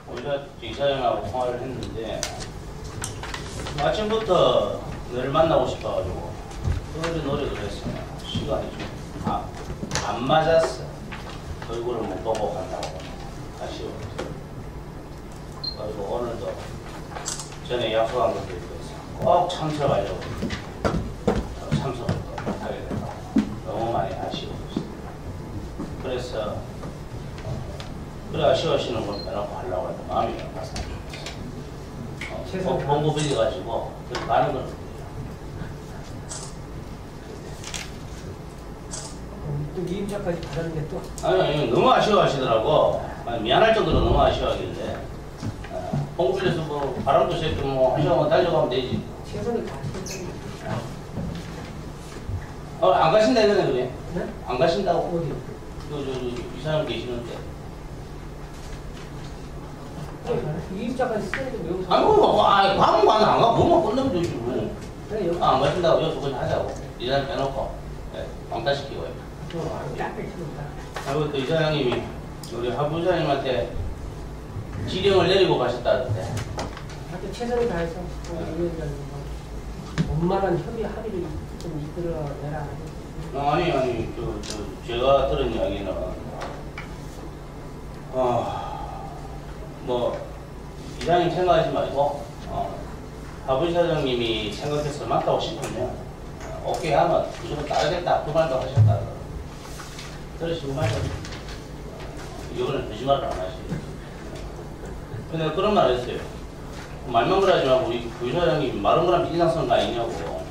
우리가 이사장하고 통화를 했는데 아침부터 너를 만나고 싶어가지고 노력을 했어요. 시간이 좀 안 맞았어. 얼굴을 못 보고 간다고 아쉬워. 그리고 오늘도 전에 약속한 것도 있어서 꼭 참석하려고 참석을 또 못하게 돼서 너무 많이 아쉬워. 그래서 그래 아쉬워하시는 걸 빼놓고 하려고 해도 마음이 안 가서 본부 빌려가지고 가는 건 또 이임자까지 받았는데 또 아니 너무 아쉬워하시더라고. 미안할 정도로 너무 아쉬워하길래 본부 빌려서 뭐 바람도 쐬고 뭐 한 시간만 달려가면 되지. 최선을 다했어요. 안 가신다 이거네 그래? 네? 안 가신다고? 어디? 이 사람 계시는데. 이임자까지 쓰는데 왜 여기서? 아니 뭐 가면 가는 안 가. 뭐만 끝내면 되지 뭐. 그래 여기. 안 가신다고 여기서 그냥 하자고. 이 사람 빼놓고 왕따시키고 해. 그리고 또 이사장님이 우리 하부사님한테 지령을 내리고 가셨다던데. 하여튼 최선을 다해서 원만한 합의를 좀 이끌어내라. 아니 제가 들은 이야기는 뭐 이사장님 생각하지 말고 하부사장님이 생각해서 맡다고 싶으면 오케이 하면 무조건 따르겠다 그 말도 하셨다. 들으시고 말이야. 이거는 거짓말을 안 하시네. 근데 그런 말 했어요. 말만 그러지 말고 우리 부사장님이 말은 그러면 인상성 거 아니냐고.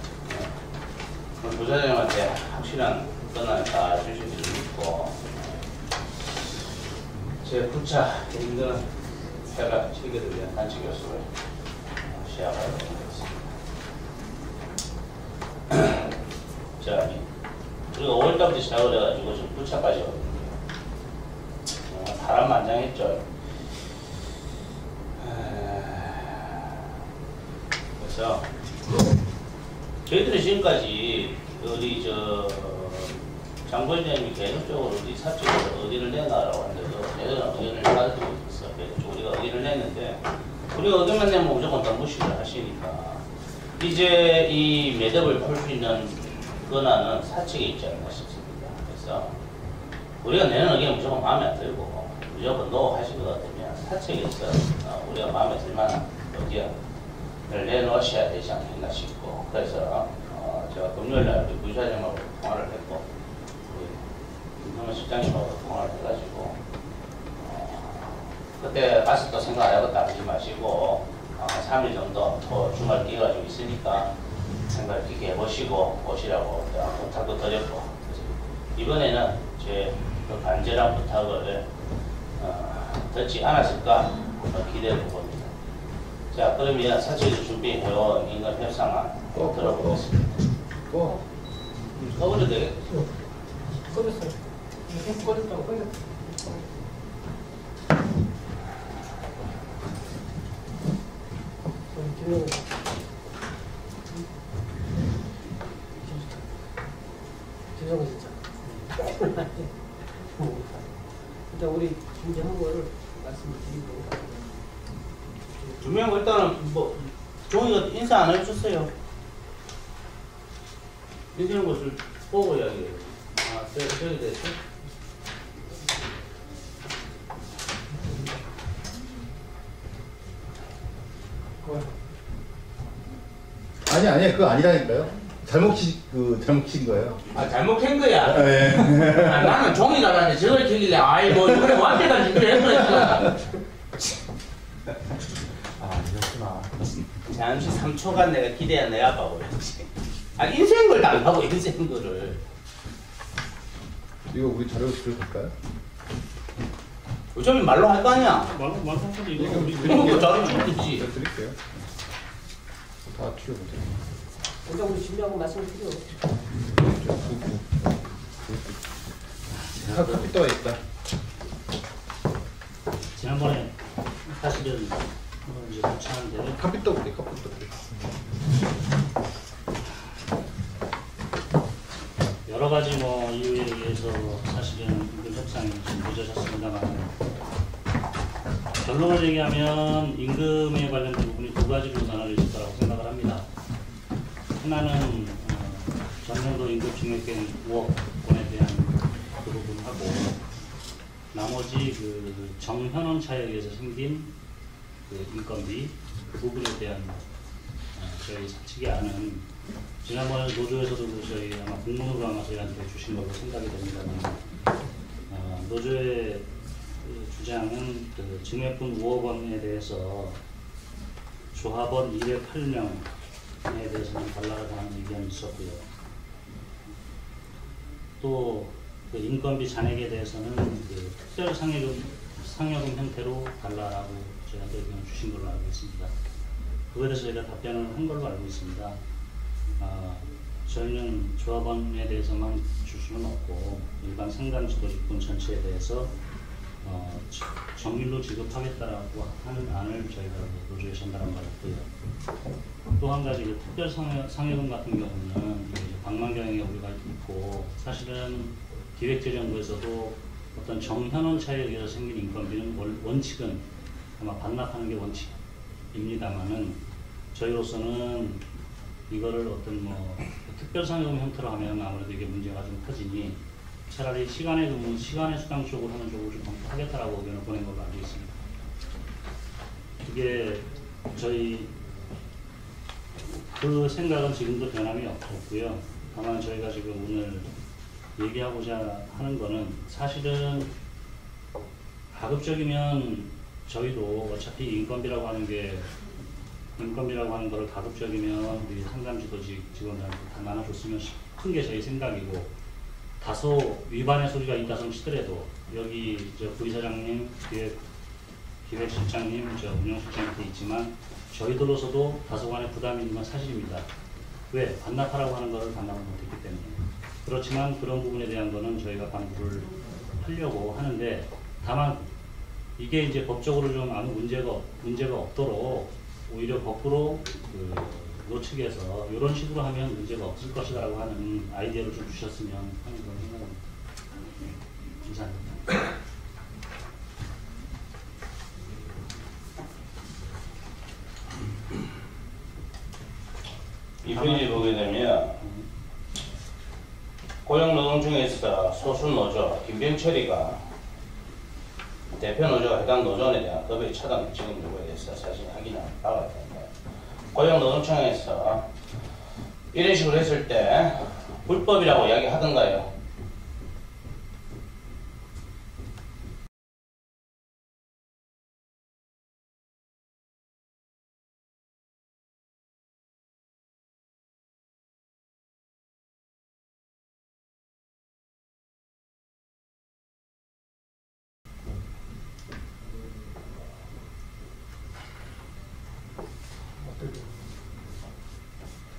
부사장님한테 확실한 권한을 다 주시기를 믿고 제 부차 힘든 회가 체계를 위한 단체 교섭을 시작하도록 하겠습니다. 자, 우리가 5월달부터 시작을 해가지고 지금 부차까지 거든요. 파란만장했죠. 그래서 저희들이 지금까지 우리 장부회장님이 계속적으로 우리 사측에서 의견을 내놔라고 하는데도 저희들은 의견을 받아들이고 있었어. 그래서 우리가 의견을 냈는데 우리가 의견만 내면 무조건 다 무시를 하시니까 이제 이 매듭을 풀 수 있는 권한은 사측에 있지 않나 싶습니다. 그래서 우리가 내는 의견은 무조건 마음에 안 들고 무조건 노 하실 것 같으면 사측에서 우리가 마음에 들 만한 의견을 내놓으셔야 되지 않겠나 싶고 그래서 제가 금요일날 우리 부사장님하고 통화를 했고 우리 김성원 실장님하고 통화를 해가지고 그때 가서 또 생각 안 해봤다 하지 마시고 3일 정도 또 주말 끼가지고 있으니까 생각을 깊게 해보시고 오시라고 부탁도 드렸고 이번에는 제 그 간절한 부탁을 듣지 않았을까 기대를 봅니다. 자 그러면 사측에서 준비해온 인간 협상안 들어보겠습니다. 꺼버려도 되겠다. 꺼졌어요. 꺼졌다고 꺼졌어. 김성근 진짜. 일단 우리 준비한 거를 말씀을 드리고. 두 명 일단은 뭐 종이가 인사 안 해주셨어요. 인사한 것을 보고 이야기해요. 저기 됐어? 아니 그거 아니라니까요. 잘못 친 거예요. 잘못 캔 거야. 네. 나는 종이가 나한테 저걸 켜길래 아이 뭐 이번에 완벽한 준비를 했구나. 이렇구나. 잠시 3초간 내가 기대한 내 아빠 보였지. 인생걸 안 하고 인생거를. 이거 우리 자료 들어볼까요? 어차피 말로 할 거 아니야. 말로 하셔도 이거 우리 이거 자료 주겠지. 제가 드릴게요. 다 튀어보세요. 일단 우리 준비하고 말씀을 드려. 컴퓨터가 있다. 지난번에 사실은 이제 부차한 대로 컴퓨터 볼게, 컴퓨터. 여러 가지 뭐 이유에 의해서 사실은 임금 협상이 좀 늦어졌습니다만 결론을 얘기하면 임금에 관련된 부분이 두 가지로 나눠질 거라고 생각을 합니다. 하나는 전년도 임금 증액된 5억 원에 대한 그 부분하고 나머지 그 정현원 차에 의해서 생긴 그 인건비 그 부분에 대한 저희 사측이 아는 지난번에 노조에서도 저희 아마 공문으로 아마 저희한테 주신 걸로 생각이 됩니다만 노조의 그 주장은 그 증액분 5억 원에 대해서 조합원 208명에 대해서는 달라고 하는 의견이 있었고요. 또 그 인건비 잔액에 대해서는 그 특별 상여금 형태로 달라라고 저희한테 의견을 주신 걸로 알고 있습니다. 그거에 대해서 저희가 답변을 한 걸로 알고 있습니다. 저희는 조합원에 대해서만 줄 수는 없고 일반 상담지도직군 전체에 대해서 정밀로 지급하겠다라고 하는 안을 저희가 노조에 전달한 바 있고요. 또 한 가지 그 특별 상여금 같은 경우는 이제 방만경영에 우리가 있고 사실은 기획재정부에서도 어떤 정현원 차에 의해서 생긴 인건비는 원칙은 아마 반납하는 게 원칙입니다만은 저희로서는 이거를 어떤 뭐 특별 상여금 형태로 하면 아무래도 이게 문제가 좀 커지니 차라리 시간의 수당 쪽으로 하는 쪽으로 좀 검토하겠다라고 의견을 보낸 걸로 알고 있습니다. 그게 저희 그 생각은 지금도 변함이 없고요. 다만 저희가 지금 오늘 얘기하고자 하는 거는 사실은 가급적이면 저희도 어차피 인건비라고 하는 거를 가급적이면 우리 상담지도직 직원들한테 다 나눠줬으면 싶은 게 저희 생각이고 다소 위반의 소리가 있다손 치더라도 여기 저 부이사장님, 기획실장님, 저 운영실장님도 있지만 저희들로서도 다소간의 부담이 있는 건 사실입니다. 왜? 반납하라고 하는 것을 반납을 못했기 때문에. 그렇지만 그런 부분에 대한 거는 저희가 반부를 하려고 하는데 다만 이게 이제 법적으로 좀 아무 문제가 없도록 오히려 거꾸로 그 노측에서 이런 식으로 하면 문제가 없을 것이라고 하는 아이디어를 좀 주셨으면 하는 그런 생각입니다. 감사합니다. 이 페이지 보게 되면 고용노동청에서 소수노조 김병철이가 대표 노조가 해당 노조에 대한 급여 차등 지급 요구에 대해서 사실 확인을 받아야 되는데 고용노동청에서 이런 식으로 했을 때 불법이라고 이야기하던가요?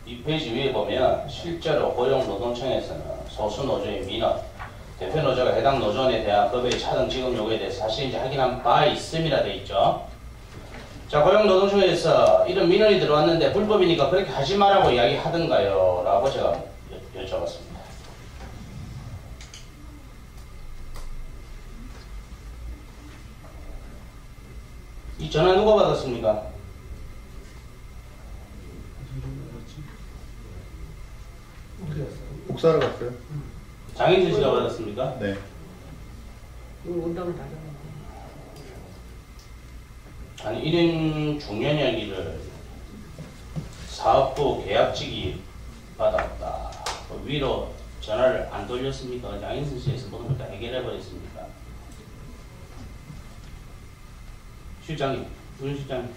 이 페이지 위에 보면 실제로 고용노동청에서는 소수노조의 민원, 대표노조가 해당 노조원에 대한 급여의 차등 지급 요구에 대해서 사실 이제 확인한 바 있음이라 돼 있죠. 자, 고용노동청에서 이런 민원이 들어왔는데 불법이니까 그렇게 하지 말라고 이야기하던가요? 라고 제가 여쭤봤습니다. 이 전화 누가 받았습니까? 복사하러 갔어요? 장인준 씨가 받았습니까? 네. 이거 온다면 다잖아. 아니 이런 중요한 이야기를 사업부 계약직이 받았다. 위로 전화를 안 돌렸습니까? 장인순 씨에서 모든 걸 다 해결해 버렸습니까? 실장님, 우리 실장님,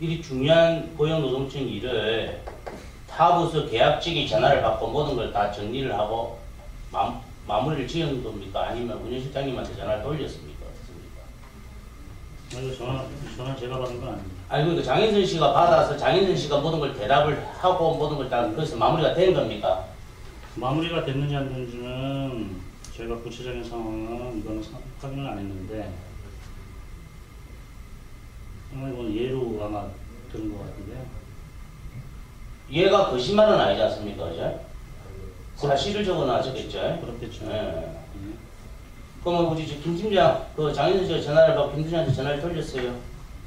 이 중요한 고용노동청 일을 타부서 계약직이 전화를 받고 모든 걸 다 정리를 하고 마무리를 지은 겁니까? 아니면 운영실장님한테 전화를 돌렸습니까? 어떻습니까? 전화 제가 받은 건 아닙니다. 아니 그러니까 장인선 씨가 받아서 장인선 씨가 모든 걸 대답을 하고 모든 걸 다 그래서 마무리가 된 겁니까? 마무리가 됐는지 안 됐는지는 제가 구체적인 상황은 이거는 확인을 안 했는데 이건 예로 아마 들은 것 같은데요. 얘가 거짓말은 아니지 않습니까? 그죠? 사실을 적어놔야겠죠? 그렇겠죠. 네. 그러면 우리 김 팀장, 그 장인선 씨가 전화를 받고 김 팀장한테 전화를 돌렸어요.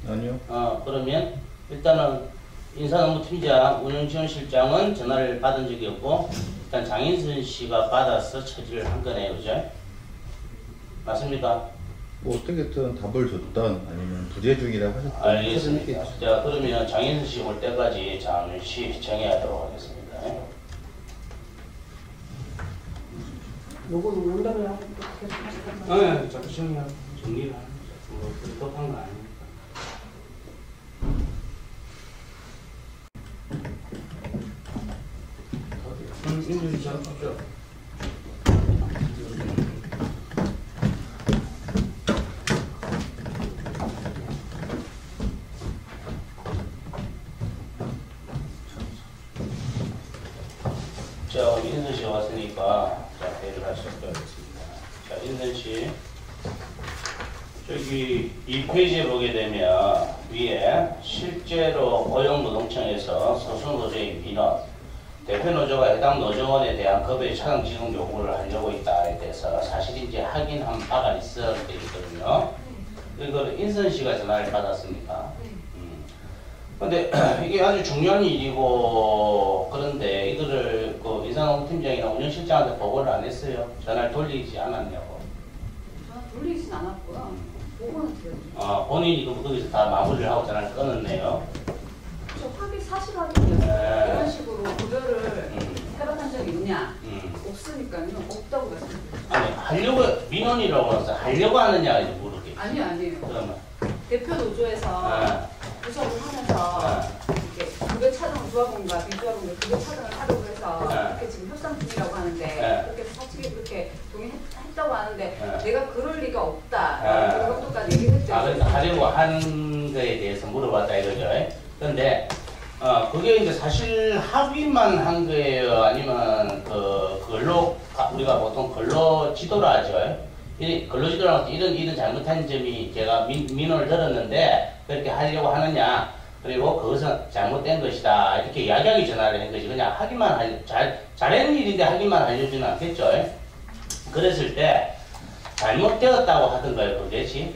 아니요. 그러면 일단은 인사노무팀장, 운영지원실장은 전화를 받은 적이 없고 일단 장인선 씨가 받아서 처리를 한 거네요, 그죠? 맞습니까? 뭐 어떻게든 답을 줬던 아니면 부재 중이라고 하셨던 알겠습니다. 자, 그러면 장인선 씨 올 때까지 잠시 정해하도록 하겠습니다. 요거는 온다면 하고 또 계속 하시던가. 네, 자꾸 정리를 하는 거죠. 뭐 그리 급한 거 아니니까. 인준이 잘 봤죠? 자, 인선 씨 왔으니까 자, 회의를 할 수 없도록 하겠습니다. 자, 인선 씨. 저기 2페이지에 보게 되면 위에 실제로 고용노동청에서 소수노조의 민원, 대표노조가 해당 노조원에 대한 급여의 차등 지급 요구를 하려고 있다에 대해서 사실인지 확인한 바가 있어야 되거든요. 이거를 인선 씨가 전화를 받았습니까? 근데 이게 아주 중요한 일이고 그런데 이거를 그 인사노무 팀장이나 운영실장한테 보고를 안 했어요. 전화를 돌리지 않았냐고. 돌리진 않았고요. 보고는 드렸죠. 본인이 그럼 거기서 다 마무리를 하고 전화를 끊었네요. 저 확인 사실 확인이었어요. 네. 이런 식으로 급여를 해박한 적이 있냐? 없으니까요. 없다고 말씀드렸죠. 아니 하려고 민원이라고 해서 하려고 하느냐 이제 모르게. 아니에요. 그러면 대표 노조에서 구성을 하면서 이렇게 급여 차등을 조합원과 비조합원과 급여 차등을 하려고 해서 그렇게 지금 협상 중이라고 하는데 그렇게 사측이 그렇게 동의했다고 하는데 내가 그럴 리가 없다. 그 정도까지 얘기했죠. 그러니까 하려고 하는 거에 대해서 물어봤다 이거죠. 그런데 그게 이제 사실 합의만 한 거예요, 아니면 그 우리가 보통 근로 지도라 하죠. 이 근로 지도라고 이런 잘못한 점이 제가 민원을 들었는데 그렇게 하려고 하느냐, 그리고 그것은 잘못된 것이다 이렇게 이야기하기 전화를 한 것이 그냥 하기만 잘하는 일인데 하기만 하려지는 않겠죠. 그랬을 때 잘못되었다고 하던가요, 그것이?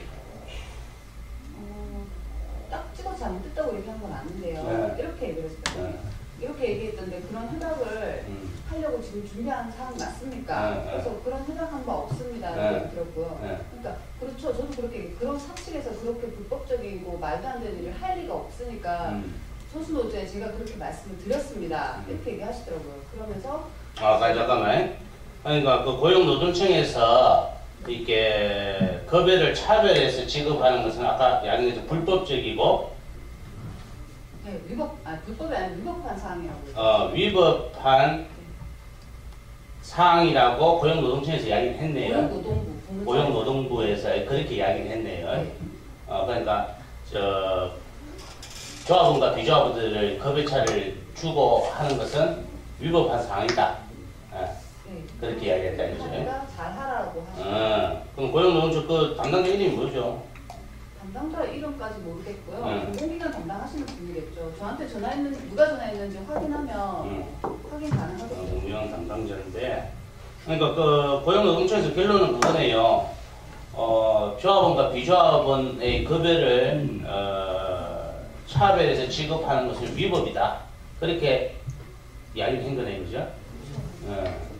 딱 찍어서 잘못했다고 얘기한 건 아닌데요. 이렇게 얘기를 했어요. 이렇게 얘기했던데 그런 협약을 하려고 지금 준비하는 상황 맞습니까? 그래서 그런 협약한 바 없습니다. 이렇게 들었고요. 그러니까 그렇죠. 저도 그렇게 그런 사측에서 그렇게 불법적이고 말도 안 되는 일을 할 리가 없으니까 소수노조에 제가 그렇게 말씀을 드렸습니다. 이렇게 얘기하시더라고요. 그러면서 잠깐만. 그러니까 그 고용노동청에서 이렇게 급여를 차별해서 지급하는 것은 아까 이야기했던 불법적이고 네, 불법이 아니라 위법한 사항이라고. 위법한 사항이라고 고용노동청에서 이야기를 했네요. 고용노동부에서 그렇게 이야기를 했네요. 네. 그러니까 조합원과 비조합원들을 급여차를 주고 하는 것은 위법한 사항이다. 네. 그렇게 이야기했다는 거죠. 내가 잘하라고 하시죠. 그럼 고용노동청 그 담당자 이름이 뭐죠? 담당자 이름까지 모르겠고요. 공공기관 담당하시는 분이겠죠. 저한테 누가 전화했는지 확인하면 확인 가능하겠죠. 공무원 담당자인데, 그러니까 그 고용노동청에서 결론은 그거네요. 조합원과 비조합원의 급여를 차별해서 지급하는 것은 위법이다. 그렇게 이야기를 한 거네요, 그죠? 알겠습니다.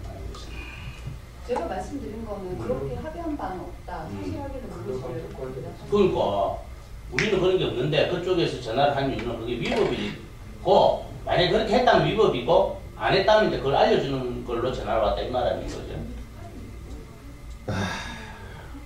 제가 말씀드린 거는 그렇게 합의한 바는 없다. 사실 확인을 모르시는 겁니다. 그러니까 우리는 그런 게 없는데 그쪽에서 전화를 한 이유는 그게 위법이고, 만약에 그렇게 했다면 위법이고 안 했다면 이제 그걸 알려주는 걸로 전화를 왔다 이 말 아닌 거죠.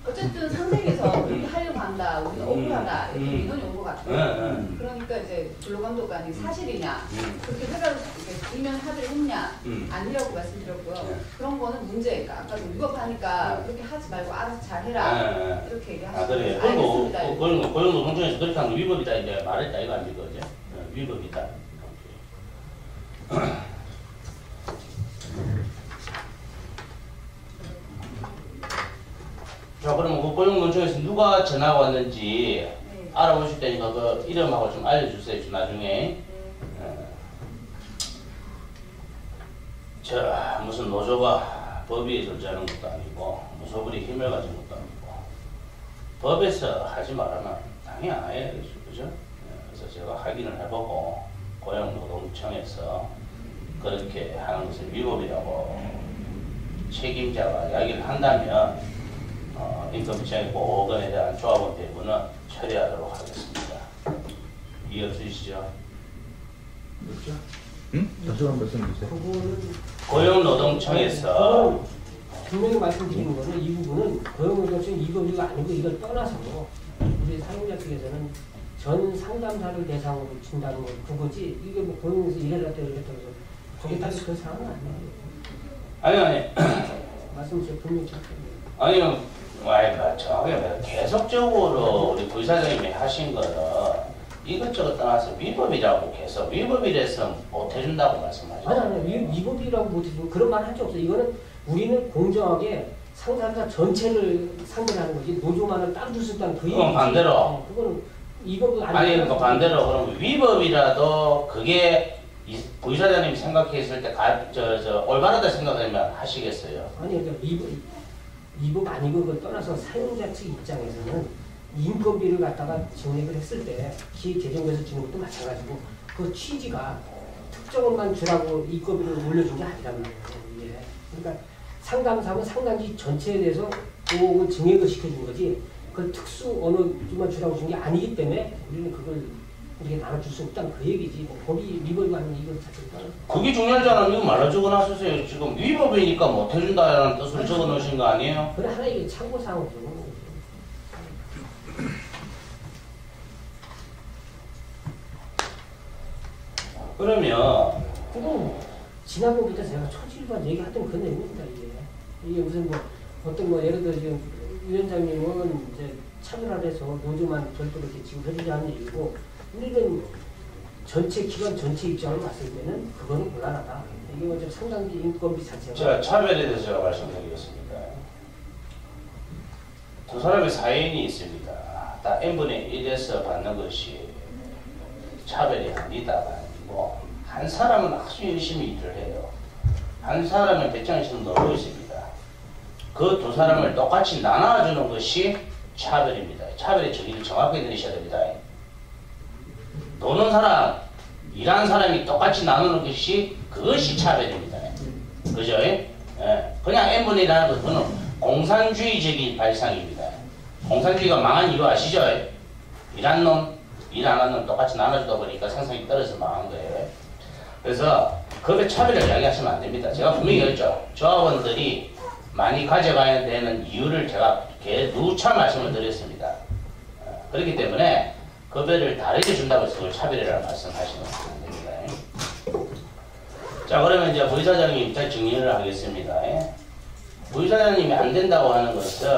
어쨌든 상대에서 우리 하려고 한다, 우리는 억울하다 이렇게 민원이 온 것 같아요. 그러니까 이제 근로감독관이 사실이냐, 그렇게 협약을 이렇게 이면 합의를 했냐, 아니라고 말씀드렸고요. 그런 거는 문제니까 아까도 위법하니까 그렇게 하지 말고 알아서 잘해라 이렇게 얘기하시죠. 그래요. 알겠습니다. 고용노동청에서 그렇게 하는 거 위법이다 이제 말했다 이거 아니죠, 그죠? 위법이다. 자, 그러면 그 고용노동청에서 누가 전화가 왔는지 알아보실 테니까 그 이름하고 좀 알려주세요, 나중에. 자, 무슨 노조가 법위에 존재하는 것도 아니고, 부서불이 힘을 가진 것도 아니고 법에서 하지 말라면 당연히 안 해야겠죠, 그죠? 그래서 제가 확인을 해보고 고용노동청에서 그렇게 하는 것을 위법이라고 책임자가 이야기를 한다면 임금시장이 5억 원에 대한 조합원 대부는 처리하도록 하겠습니다. 이해 없으시죠? 그렇죠? 응? 다시 한번 말씀 주세요. 그거는 고용노동청에서 분명히 말씀드리는 거는 이 부분은 고용노동청 이거가 아니고 이걸 떠나서 우리 사용자 측에서는 전 상담사를 대상으로 준다는 건 그거지 이게 뭐 고용에서 이래라 이랬다 해서 거기 따른 그 상황은 아니에요. 아니 말씀 주세요. 분명히 아니요, 정확하게 계속적으로 우리 부사장님이 하신 거는 이것저것 떠나서 위법이라고 계속 위법이라서 못 해준다고 말씀하시죠. 아니 위법이라고 못해주고 그런 말 한 적 없어요. 이거는 우리는 공정하게 상담사 전체를 상대하는 거지 노조만을 따로 둘 수 있다는 그 얘기지. 그건 반대로. 그거는 위법은 아니고. 아니 그러니까 반대로 그럼 위법이라도 그게 부사장님이 생각했을 때 올바르다 생각하면 하시겠어요? 아니 그러니까 위법 아니고 그걸 떠나서 사용자 측 입장에서는 인건비를 갖다가 증액을 했을 때 기재정부에서 주는 것도 마찬가지고 그 취지가 특정원만 주라고 인건비를 올려준 게 아니란 말이에요. 이게. 그러니까 상담사는 상담지 전체에 대해서 5억을 증액을 시켜준 거지 그걸 특수 어느 주만 주라고 준 게 아니기 때문에 우리는 그걸 이렇게 나눠줄 수 없다는 그 얘기지. 뭐 법이 위법이 아니면 이걸 자체로 그게 중요하잖아요. 이거 말로 적어놨으세요. 지금 위법이니까 못 해준다는 뜻을 적어놓으신 거 아니에요? 그래 하나의 참고사항으로 적어놓은 거죠. 그러면 그건 지난번부터 제가 초질반 얘기하던 그 내용입니다. 이게 무슨 뭐 어떤 뭐 예를 들어 지금 위원장님은 이제 차별화를 해서 노조만 별도로 이렇게 지급해주자는 얘기고 우리는 전체 기관 전체 입장을 봤을 때는 그거는 곤란하다. 이게 뭐 좀 상당히 인건비 자체가. 제가 차별에 대해서 제가 말씀드리겠습니다. 두 사람의 사연이 있습니다. 다 n분의 1에서 받는 것이 차별이 아니다가 아니고 한 사람은 아주 열심히 일을 해요. 한 사람은 배짱이 놀고 있습니다. 그 두 사람을 똑같이 나눠주는 것이 차별입니다. 차별의 정의를 정확하게 내리셔야 됩니다. 노는 사람, 일하는 사람이 똑같이 나누는 것이 그것이 차별입니다. 그죠? 예? 그냥 n분의 1이라는 것은 공산주의적인 발상입니다. 공산주의가 망한 이유 아시죠? 일한 놈, 일 안 하는 놈 똑같이 나눠주다 보니까 생산이 떨어져서 망한 거예요. 그래서 그게 차별을 이야기하시면 안 됩니다. 제가 분명히 했죠. 조합원들이 많이 가져가야 되는 이유를 제가 누차 말씀을 드렸습니다. 그렇기 때문에 급여를 다르게 준다고 해서 그걸 차별이라고 말씀하시면 안 됩니다. 자, 그러면 이제 부의사장님 입장 정리를 하겠습니다. 부의사장님이 안 된다고 하는 것은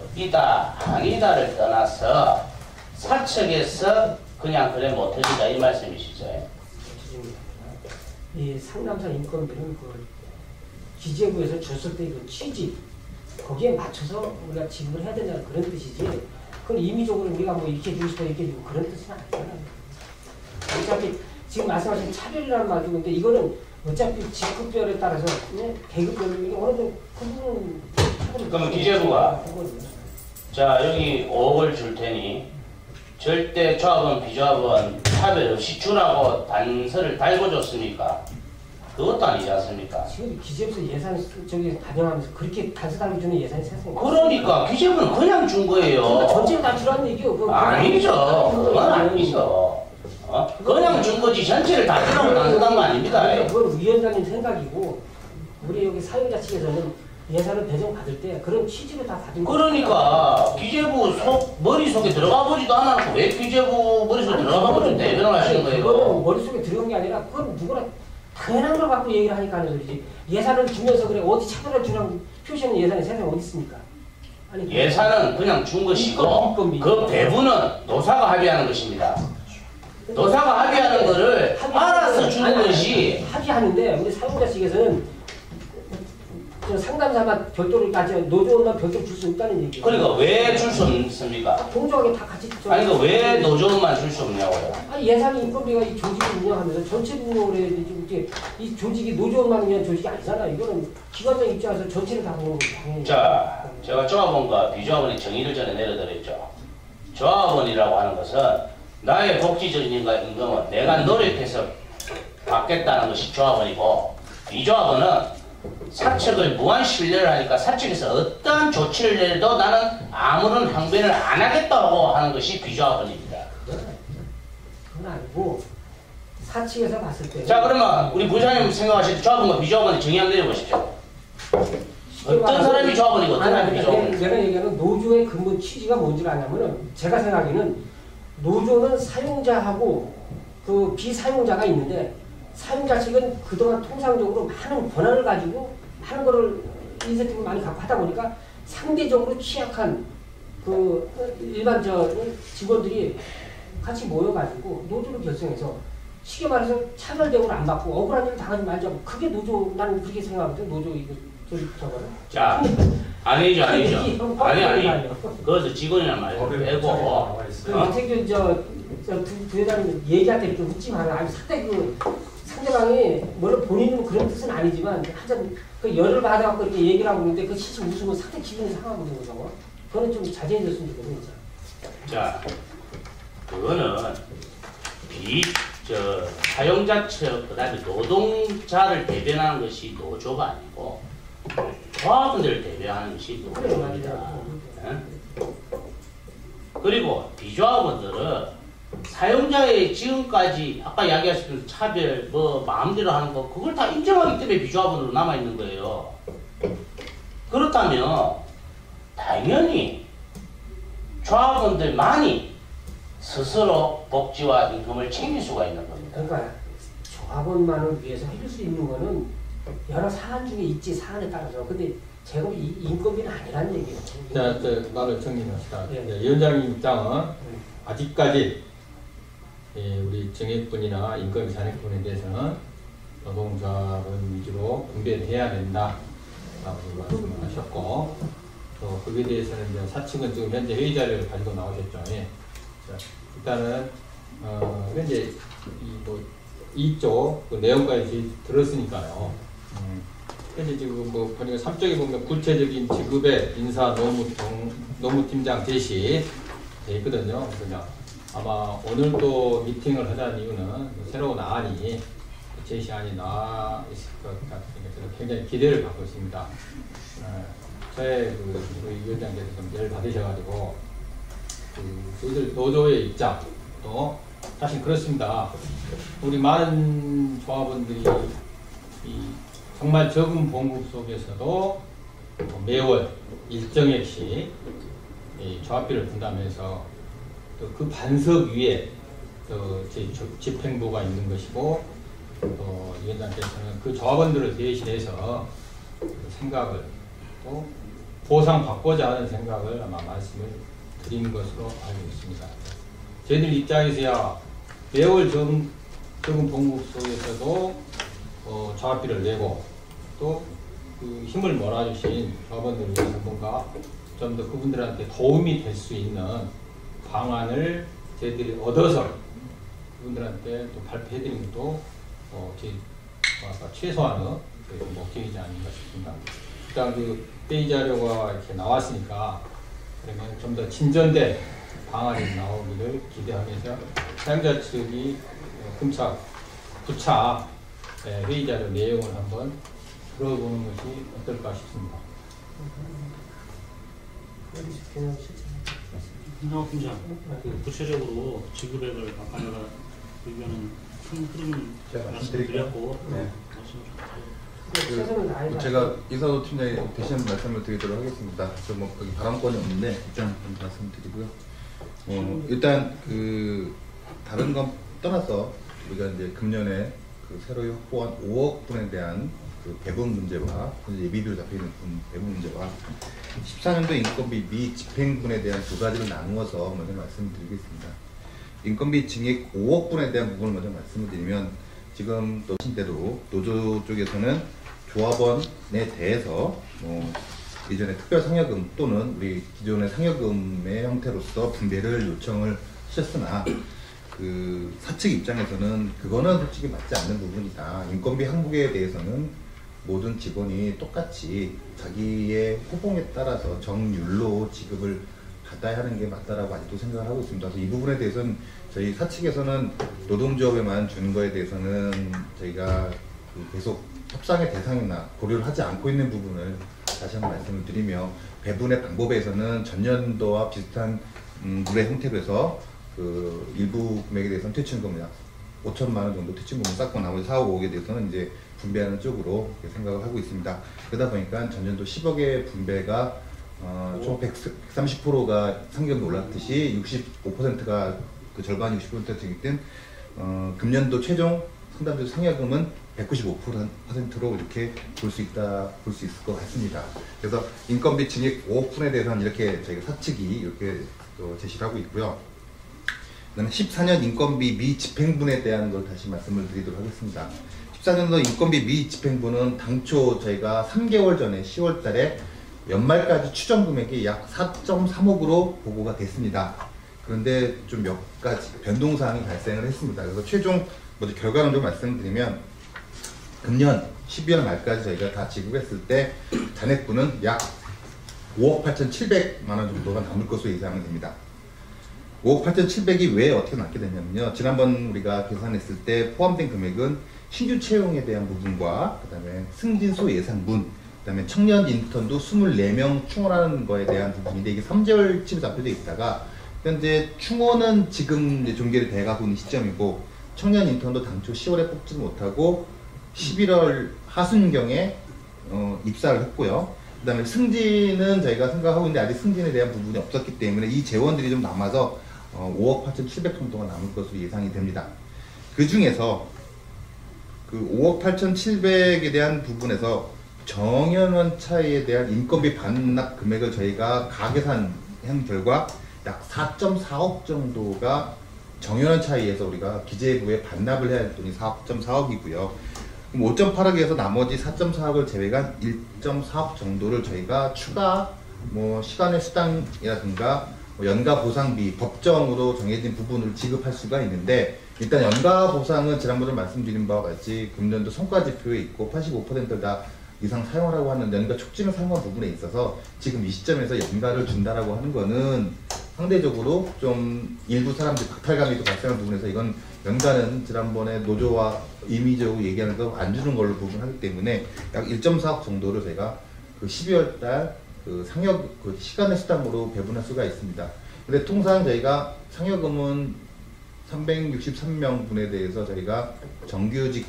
위법이다 아니다를 떠나서 사측에서 그냥 그래 못해준다 이 말씀이시죠? 이 상담사 인건비는 그 기재부에서 줬을 때 그 취지 거기에 맞춰서 우리가 지급을 해야 된다는 그런 뜻이지. 그건 임의적으로 우리가 뭐 이렇게 주고 싶어 이렇게 주고 그런 뜻은 아니잖아요. 어차피 지금 말씀하신 차별이라는 말도 근데 이거는 어차피 직급별에 따라서 계급별로 어느 정도 그분은 그러면 기재부가 자 여기 5억을 줄 테니 절대 조합원 비조합원 차별 없이 주라고 단서를 달고 줬습니까? 그것도 아니지 않습니까? 지금 기재부에서 예산 저기 반영하면서 그렇게 단서 달고주는 예산이 세상에 그러니까 기재부는 그냥 준 거예요. 그러니까 전체를 다 주라는 얘기요. 아니죠. 그건 아니죠. 그냥 준 거지 전체를 다 주라고 단서단 거 아닙니다. 그건 위원장님 생각이고 우리 여기 사용자 측에서는 예산을 배정받을 때 그런 취지로 다 받은 거예요. 그러니까 기재부 머릿속에 들어가 보지도 않았고 왜 기재부 머릿속에 들어가 보지 대변을 하시는 거예요? 그거는 머릿속에 들어간 게 아니라 그건 누구나 당연한 걸 갖고 얘기를 하니까 하는 소리지. 예산을 주면서 그래 어디 차별을 주라고 표시하는 예산이 세상에 어디 있습니까? 아니, 예산은 그냥 준 것이고 그 배분은 노사가 합의하는 것입니다. 노사가 합의하는 거를 알아서 주는 것이 합의하는데 우리 사용자 측에서는 저 상담사만 별도로 노조원만 별도로 줄 수 없다는 얘기예요. 그러니까 왜 줄 수 없습니까? 공정하게 다 같이 아니 그러니까 왜 노조원만 줄 수 없냐고요? 예산이 인건비가 이 조직을 운영하면서 전체 운영을 해야 되지 이게 이 조직이 노조원만 위한 조직이 아니잖아. 이거는 기관장 입장에서 전체를 다 보는 거죠. 당연히. 자, 제가 조합원과 비조합원의 정의를 전에 내려드렸죠. 조합원이라고 하는 것은 나의 복지적인 임금은 내가 노력해서 받겠다는 것이 조합원이고, 비조합원은 사측을 무한 신뢰를 하니까 사측에서 어떠한 조치를 내려도 나는 아무런 항변을 안 하겠다고 하는 것이 비조합원입니다. 그건 아니고 사측에서 봤을 때. 자, 그러면 우리 부장님 생각하실 때 조합원과 비조합원의 정의 한번 내려보십시오. 어떤 사람이 조합원이고 어떤 사람이 비조합원이고. 내가 얘기하는 노조의 근본 취지가 뭔지 아냐면은 제가 생각에는 노조는 사용자하고 그 비사용자가 있는데, 사용자 측은 그동안 통상적으로 많은 권한을 가지고 많은 거를 인센티브를 많이 갖고 하다 보니까 상대적으로 취약한 그 일반 직원들이 같이 모여가지고 노조를 결성해서 쉽게 말해서 차별대우를 안 받고 억울한 일을 당하지 말자고, 그게 노조, 나는 그렇게 생각하거든. 노조 이거 저거는. 자, 아니죠. 아니. 그것은 직원이란 말을 빼고. 이태균 두 여자는 얘기할 때 이렇게 웃지 마라. 아니 상당히 상대방이 물론 본인은 그런 뜻은 아니지만 하여튼 그 열을 받아갖고 이렇게 얘기를 하고 있는데 그 시치 웃으면 상당히 기분이 상하거든요. 저거. 그거는 좀 자제해줬으면 좋겠네요. 자, 그거는 사용자 측, 그 다음에 노동자를 대변하는 것이 노조가 아니고 조합원들을 대변하는 것이 노조입니다. 그리고 비조합원들은 사용자의 지금까지 아까 이야기하셨던 차별, 마음대로 하는 거, 그걸 다 인정하기 때문에 비조합원으로 남아있는 거예요. 그렇다면 당연히 조합원들만이 스스로 복지와 임금을 챙길 수가 있는 겁니다. 그러니까 조합원만을 위해서 해줄 수 있는 거는 여러 사안 중에 있지, 사안에 따라서. 근데 제가 인건비는 아니라는 얘기예요. 자, 말을 정리합시다. 네. 위원장님 입장은 아직까지 우리 정액분이나 인건비 잔액분에 대해서는 노동조합원 위주로 분배를 해야 된다라고 말씀을 하셨고, 또 거기에 대해서는 이제 사측은 지금 현재 회의 자료를 가지고 나오셨죠. 예. 자, 일단은 현재 이쪽 그 내용까지 들었으니까요. 현재 지금 보니까 3쪽에 보면 구체적인 직급의 인사 노무팀장 제시 돼 있거든요. 그래서 아마 오늘 또 미팅을 하자는 이유는 새로운 안이 제시안이 나와 있을 것 같으니까 저는 굉장히 기대를 갖고 있습니다. 저의 우리 위원장께서 좀 열 받으셔가지고 저희들 노조의 입장 또 사실 그렇습니다. 우리 많은 조합원들이 정말 적은 봉급 속에서도 매월 일정액씩 조합비를 분담해서 또 그 반석 위에 제 집행부가 있는 것이고, 또 위원장께서는 그 조합원들을 대신해서 생각을 또 보상받고자 하는 생각을 아마 말씀을 드린 것으로 알고 있습니다. 저희들 입장에서야 매월 적은 봉급 속에서도 조합비를 내고 또 그 힘을 몰아주신 조합원들을 위해서 뭔가 좀 더 그분들한테 도움이 될 수 있는 방안을 저희들이 얻어서 그분들한테 또 발표해드린 것도 저희 최소한의 목적이지 아닌가 싶습니다. 일단 그 회의 자료가 이렇게 나왔으니까 그러면 좀 더 진전된 방안이 나오기를 기대하면서 사용자 측이 구차 회의 자료 내용을 한번 들어보는 것이 어떨까 싶습니다. 김정욱 팀장, 구체적으로 지급액을 아까 내가 의견은 큰 흐름 말씀드렸고, 제가 이사도 팀장이 대신 말씀을 드리도록 하겠습니다. 저 여기 발언권이 없는데 일단 말씀드리고요. 일단 다른 건 떠나서 우리가 이제 금년에 새로 확보한 5억 분에 대한 배분 문제와 예비비로 잡혀있는 배분 문제와 14년도 인건비 미집행분에 대한 두 가지를 나누어서 먼저 말씀을 드리겠습니다. 인건비 증액 5억 분에 대한 부분을 먼저 말씀을 드리면, 지금 또 하신 대로 노조 쪽에서는 조합원에 대해서 이전에 특별 상여금 또는 우리 기존의 상여금의 형태로서 분배를 요청을 하셨으나 그 사측 입장에서는 그거는 솔직히 맞지 않는 부분이다. 인건비 항목에 대해서는 모든 직원이 똑같이 자기의 호봉에 따라서 정률로 지급을 받아야 하는 게 맞다라고 아직도 생각을 하고 있습니다. 그래서 이 부분에 대해서는 저희 사측에서는 노동조합에만 주는 거에 대해서는 저희가 계속 협상의 대상이나 고려를 하지 않고 있는 부분을 다시 한번 말씀을 드리며, 배분의 방법에서는 전년도와 비슷한 물의 형태로 해서 그 일부 금액에 대해서는 퇴출금을 약 5천만 원 정도 퇴출금을 쌓고 나머지 4억 5억에 대해서는 이제 분배하는 쪽으로 생각을 하고 있습니다. 그러다 보니까 전년도 10억의 분배가 총 130%가 상여금이 올랐듯이 65%가 그 절반이 60%이기 때문에 금년도 최종 상담조 상여금은 195%로 이렇게 볼 수 있을 것 같습니다. 그래서 인건비 증액 5억분에 대해서는 이렇게 저희가 사측이 이렇게 제시를 하고 있고요. 그다음에 14년 인건비 미집행분에 대한 걸 다시 말씀을 드리도록 하겠습니다. 14년도 인건비 미집행분은 당초 저희가 3개월 전에 10월 달에 연말까지 추정 금액이 약 4.3억으로 보고가 됐습니다. 그런데 좀 몇 가지 변동사항이 발생을 했습니다. 그래서 최종 먼저 결과를 좀 말씀드리면, 금년 12월 말까지 저희가 다 지급했을 때 잔액분은 약 5억 8,700만 원 정도가 남을 것으로 예상이 됩니다. 5억 8,700이 왜 어떻게 남게 되냐면요, 지난번 우리가 계산했을 때 포함된 금액은 신규 채용에 대한 부분과 그 다음에 승진소 예산분, 그 다음에 청년 인턴도 24명 충원하는 거에 대한 부분인데, 이게 3개월치로 잡혀져 있다가 현재 충원은 지금 이제 종결이 돼가고 있는 시점이고, 청년 인턴도 당초 10월에 뽑지 못하고 11월 하순경에 입사를 했고요. 그 다음에 승진은 저희가 생각하고 있는데 아직 승진에 대한 부분이 없었기 때문에 이 재원들이 좀 남아서 5억 8,700 정도가 남을 것으로 예상이 됩니다. 그 중에서 그 5억 8,700에 대한 부분에서 정연원 차이에 대한 인건비 반납 금액을 저희가 가계산한 결과 약 4.4억 정도가 정연원 차이에서 우리가 기재부에 반납을 해야 할 돈이 4.4억이고요. 그럼 5.8억에서 나머지 4.4억을 제외한 1.4억 정도를 저희가 추가 시간의 수당이라든가 연가 보상비, 법정으로 정해진 부분을 지급할 수가 있는데, 일단 연가 보상은 지난번에 말씀드린 바와 같이 금년도 성과지표에 있고 85%를 다 이상 사용하라고 하는 연가 촉진을 사용한 부분에 있어서 지금 이 시점에서 연가를 준다라고 하는 거는 상대적으로 좀 일부 사람들이 박탈감이 또 발생하는 부분에서 이건 연가는 지난번에 노조와 임의적으로 얘기하면서 안 주는 걸로 부분하기 때문에 약 1.4억 정도를 저희가 그 12월 달 그 상여 그 시간의 수당으로 배분할 수가 있습니다. 근데 통상 저희가 상여금은 363명 분에 대해서 저희가 정규직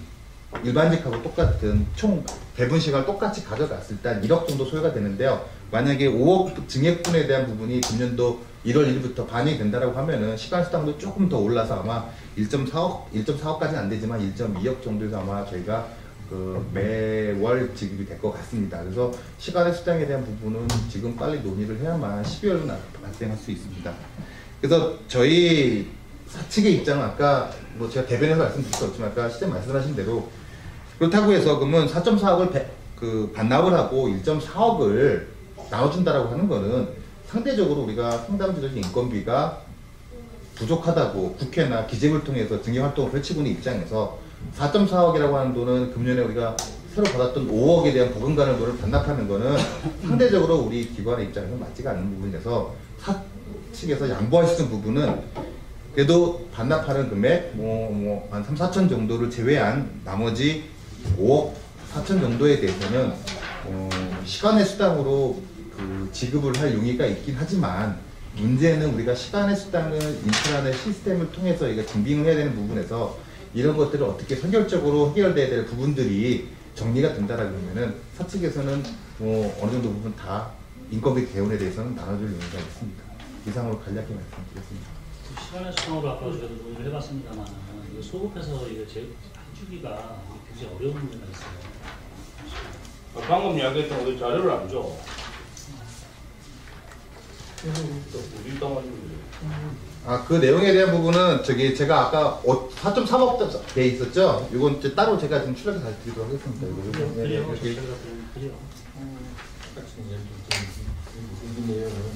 일반직하고 똑같은 총 배분 시간을 똑같이 가져갔을 때 한 1억 정도 소요가 되는데요. 만약에 5억 증액분에 대한 부분이 금년도 1월 1일부터 반영이 된다라고 하면은 시간 수당도 조금 더 올라서 아마 1.4억까지는 안 되지만 1.2억 정도에서 아마 저희가 그 매월 지급이 될 것 같습니다. 그래서 시간의 수당에 대한 부분은 지금 빨리 논의를 해야만 12월로 발생할 수 있습니다. 그래서 저희 사측의 입장은 아까 제가 대변에서 말씀드릴 수 없지만 아까 시장 말씀하신 대로 그렇다고 해서 그러면 4.4억을 반납을 하고 1.4억을 나눠준다라고 하는 거는 상대적으로 우리가 상담지도적 인건비가 부족하다고 국회나 기재부를 통해서 증액활동을 펼치고 있는 입장에서 4.4억이라고 하는 돈은 금년에 우리가 새로 받았던 5억에 대한 보금가는 돈을 반납하는 거는 상대적으로 우리 기관의 입장에서 맞지가 않는 부분에서 사측에서 양보할 수 있는 부분은 그래도 반납하는 금액 한 3, 4천 정도를 제외한 나머지 5억 4천 정도에 대해서는 시간의 수당으로 그 지급을 할 용의가 있긴 하지만, 문제는 우리가 시간의 수당을 인트라넷 시스템을 통해서 증빙을 해야 되는 부분에서 이런 것들을 어떻게 선결적으로 해결돼야 될 부분들이 정리가 된다라고 하면은 사측에서는 어느 정도 부분 다 인건비 개원에 대해서는 나눠줄 용의가 있습니다. 이상으로 간략히 말씀드렸습니다. 시간의 수당으로 아까 저희도 논의를 해봤습니다만 소급해서 이거 해주기가 굉장히 어려운 문제가 있어요. 방금 이야기했던 우리 자료를 안 줘. 우리 동안 아, 그 내용에 대한 부분은 저기 제가 아까 4.3억 돼 있었죠? 이건 이제 따로 제가 지금 출력해서 다시 드리도록 하겠습니다. 이거 그래요. 이렇게 그래요.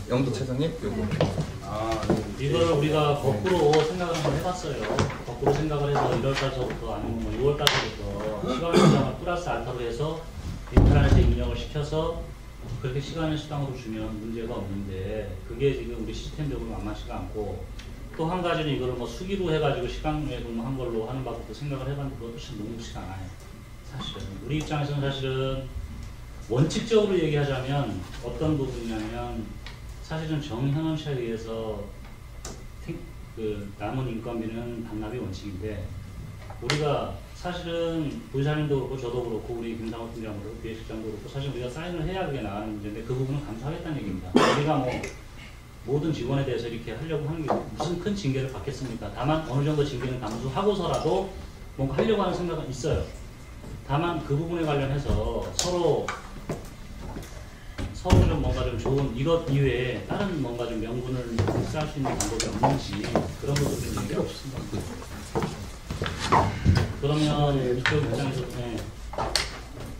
영도 최상님 요거 이걸 우리가 거꾸로 생각을 한번 해봤어요. 거꾸로 생각을 해서 1월달서부터 아니면 뭐 6월달서부터 시간의 수당을 플러스 알파로 해서 인터넷에 입력을 시켜서 그렇게 시간의 수당으로 주면 문제가 없는데 그게 지금 우리 시스템적으로 만만치가 않고 또 한 가지는 이거를 뭐 수기로 해가지고 시간 외 근무한 걸로 하는 방법도 생각을 해봤는데 그것도 참 녹록지가 않아요. 사실은 우리 입장에서는 사실은 원칙적으로 얘기하자면 어떤 부분이냐면 사실은 정현원시에 의해서 그 남은 인건비는 반납이 원칙인데 우리가 사실은 부의사님도 그렇고 저도 그렇고 우리 김상호 팀장도 그렇고 비회실장도 그렇고 사실 우리가 사인을 해야 그게 나가는 문제인데 그 부분은 감수하겠다는 얘기입니다. 우리가 뭐 모든 직원에 대해서 이렇게 하려고 하는 게 무슨 큰 징계를 받겠습니까? 다만 어느 정도 징계는 감수하고서라도 뭔가 하려고 하는 생각은 있어요. 다만 그 부분에 관련해서 서로 좀 뭔가 좀 좋은 이것 이외에 다른 뭔가 좀 명분을 쌓을 수 있는 방법이 없는지 그런 것도 좀 얘기가 없습니다. 그러면 이쪽 입장에서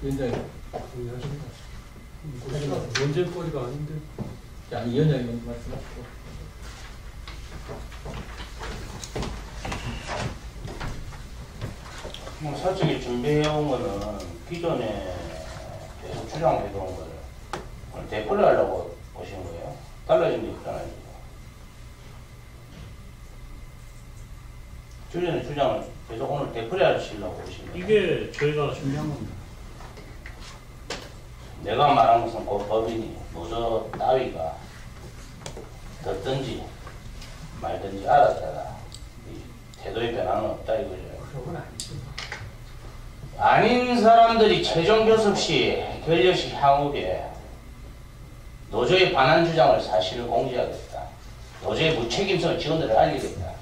위원장님. 문제거리가 아닌데. 자, 위원장님 먼저 말씀하시고. 솔직히 준비해온 거는 기존에 계속 추정해온 거를 오늘 되풀이 하려고 보신 거예요. 달라진 게 없잖아요. 기존의 주장을 계속 오늘 되풀이 하시려고 보신 거예요. 이게 저희가 준비한 겁니다. 내가 말한 것은 그 법인이 노조 따위가 듣든지 말든지 알았다가 태도의 변화는 없다 이거죠. 그런 건 아니죠. 아닌 사람들이 최종 교섭 시 결렬 시 향후에 노조의 반환 주장을 사실을 공개하겠다. 노조의 무책임성을 직원들을 알리겠다.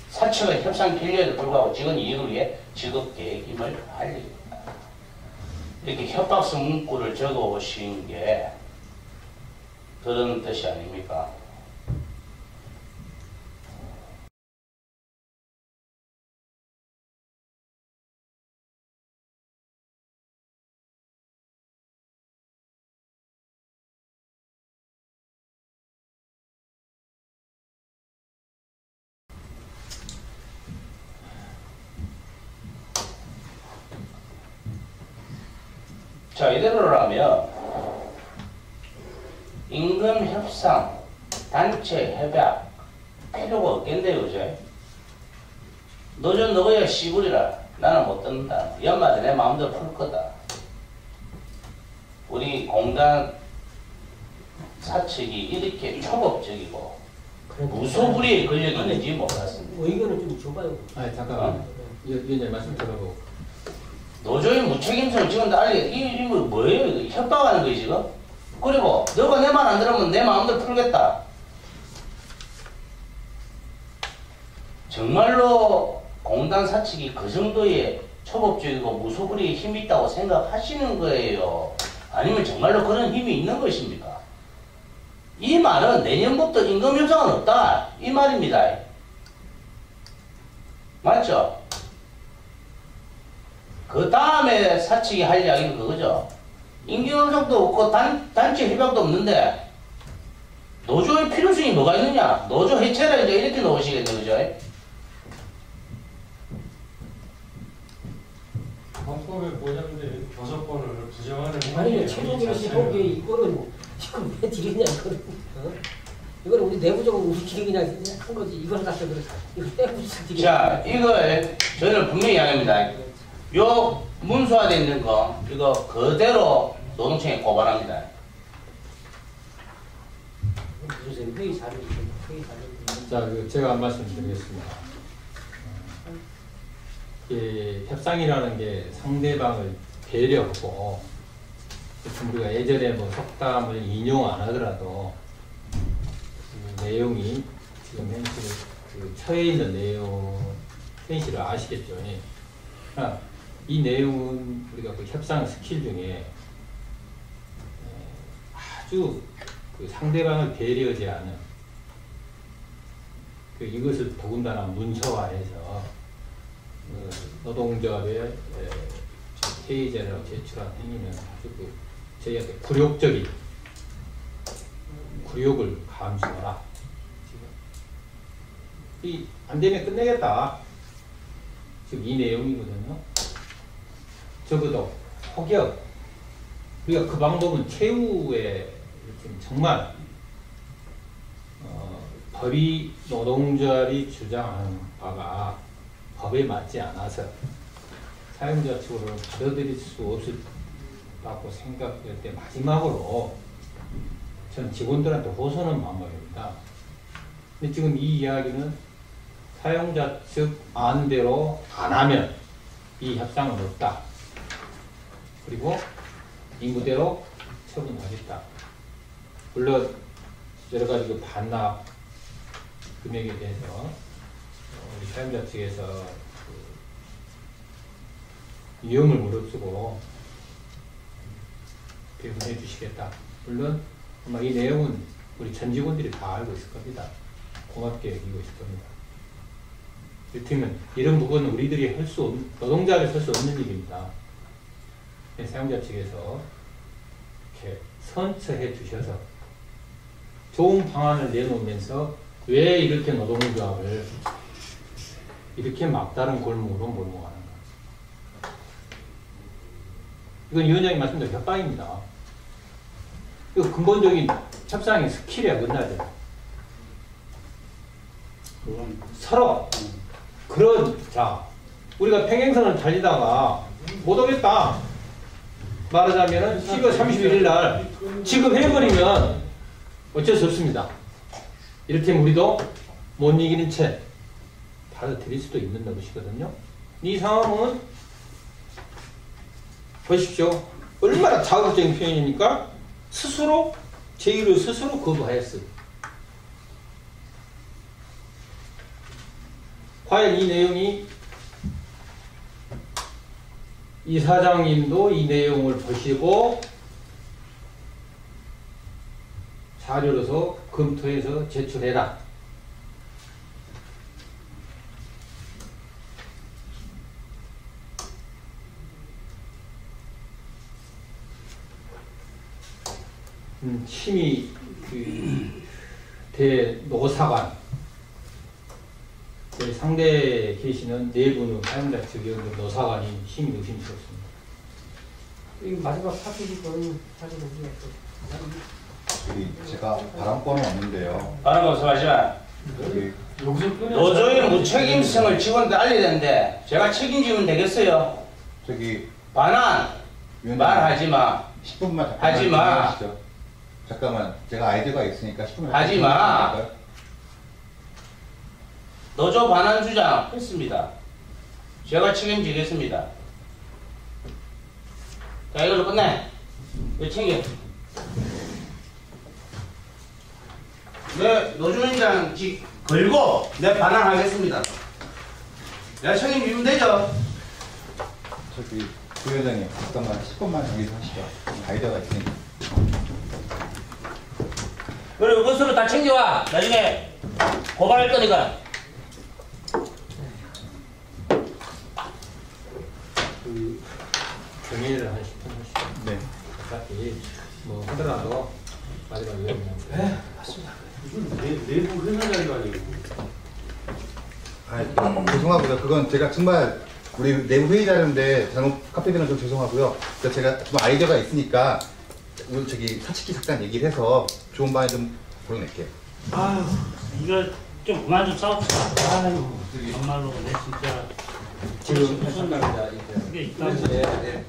사측의 협상 결렬에도 불구하고 직원 이익을 위해 직업 계획임을 알리겠다. 이렇게 협박성 문구를 적어 오신 게 그런 뜻이 아닙니까? 자, 이대로라면 임금 협상, 단체 협약 필요가 없겠네요, 그죠? 노조 너야 씨부리라. 나는 못 듣는다. 연말에 내 마음대로 풀 거다. 우리 공단 사측이 이렇게 초법적이고 무소불위의 권력이 있는지 몰랐습니다. 의견을 좀 줘봐요. 아니, 잠깐만. 위원장님 말씀 들어보고. 노조의 무책임성을 직원들 이거 뭐예요? 이거 협박하는 거예요 지금? 그리고 너가 내 말 안 들으면 내 마음대로 풀겠다. 정말로 공단 사측이 그 정도의 초법적이고 무소불위에 힘이 있다고 생각하시는 거예요? 아니면 정말로 그런 힘이 있는 것입니까? 이 말은 내년부터 임금 협상은 없다 이 말입니다. 맞죠? 그 다음에 사측이 할 이야기는 그거죠. 임금협상도 없고 단체 협약도 없는데 노조의 필요성이 뭐가 있느냐? 노조 해체라 이제 이렇게 넣으시겠네, 그죠? 헌법에 뭐냐는데 교섭권을 부정하는 아니 최종 결심하기에 이거는 지금 왜 드리냐 이거는. 이거는 우리 내부적으로 우리끼리 그냥 한 거지. 이걸 갖다 그래. 이거 내부적으로. 자, 이걸 저희는 분명히 이야기합니다. 요 문서화되어 있는 거 이거 그대로 노동청에 고발합니다. 무슨 회의 자료 회의 자료. 자, 제가 한 말씀 드리겠습니다. 협상이라는 게 상대방을 배려하고 우리가 예전에 뭐 속담을 인용 안 하더라도 그 내용이 지금 현실 그 처해 있는 내용 현실을 아시겠죠. 그러니까 이 내용은 우리가 그 협상 스킬 중에 아주 그 상대방을 배려하지 않은 그 이것을 더군다나 문서화해서 노동조합의 회의자라고 제출한 행위는 아주 그 저희한테 굴욕적인 굴욕을 감수하라. 이 안 되면 끝내겠다. 지금 이 내용이거든요. 적어도 혹여 우리가 그 방법은 최후에 정말 법이 노동조합이 주장하는 바가 법에 맞지 않아서 사용자 측으로는 받아들일 수 없었다고 생각할 때 마지막으로 전 직원들한테 호소하는 방법입니다. 근데 지금 이 이야기는 사용자 측 안대로 안 하면 이 협상은 없다. 그리고 임무대로 처분하겠다. 물론 여러 가지 그 반납 금액에 대해서 우리 사용자 측에서 위험을 무릅쓰고 배분해 주시겠다. 물론 아마 이 내용은 우리 전 직원들이 다 알고 있을 겁니다. 고맙게 여기고 있을 겁니다. 이를테면 이런 부분은 우리들이 할 수 없는, 노동자를 할 수 없는 일입니다. 사용자 측에서 이렇게 선처해 주셔서 좋은 방안을 내놓으면서 왜 이렇게 노동조합을 이렇게 막다른 골목으로 몰고 가는가. 이건 위원장님 말씀대로 협박입니다. 이거 근본적인 협상의 스킬이 끝나야 돼요. 서로 그런, 자, 우리가 평행선을 달리다가 못 오겠다 말하자면은 10월 31일 날 지금 해버리면 어쩔 수 없습니다. 이를테면 우리도 못 이기는 채 받아들일 수도 있는 것이거든요. 이 상황은 보십시오. 얼마나 자극적인 표현입니까? 스스로 제의를 스스로 거부하였어요. 과연 이 내용이 이 사장님도 이 내용을 보시고 자료로서 검토해서 제출해라. 심의 대노사관 상대에 계시는 네 분의 사용자 측의 노사관이 심의 의심스럽습니다. 이 마지막 파트는 사실 제가 발언권은 없는데요. 발언 말씀하시면 노조의 무책임성을 직원한테 알려야 되는데 제가 책임지면 되겠어요? 저기 반환 말하지 마. 10분만 하지 마. 잠깐만, 제가 아이디어가 있으니까 10분만 하지 마. 노조 반환 주장 했습니다. 제가 책임지겠습니다. 자, 이걸로 끝내. 이거 챙겨. 내 노조위원장 걸고 내 반환하겠습니다. 내가 책임지면 되죠? 저기 부회장님, 잠깐만 10분만 여기서 하시죠. 아이디어가 있으니까. 그리고 그것으로 다 챙겨와. 나중에 고발할 거니까. 정리를 한 10분 하시죠. 네. 어차피 뭐 하더라도 마지막 위원장. 네, 맞습니다. 이건 내부 회사 자리가 아니고. 죄송하고요. 그건 제가 정말 우리 내부 회의 자료인데 잘못 카피되면 좀 죄송하고요. 제가 좀 아이디어가 있으니까 오늘 저기 사측기 잠깐 얘기를 해서 좋은 방에 좀 보내낼게요. 아유, 이거 좀 그만 좀 싸웁시다. 아유, 정말로 내 진짜 지금 하신답니다. 이게 있다고. 네, 네.